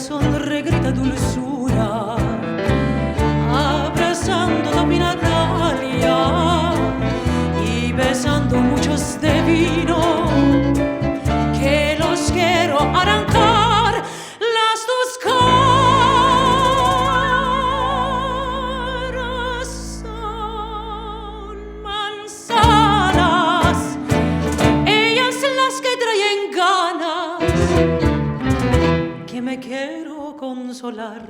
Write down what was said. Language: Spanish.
corazón regrita dulzura, abrazando mi Natalia y besando muchos de vino, que los quiero arrancar las dos caras. Son manzanas, ellas las que traen ganas, que me quiero consolar.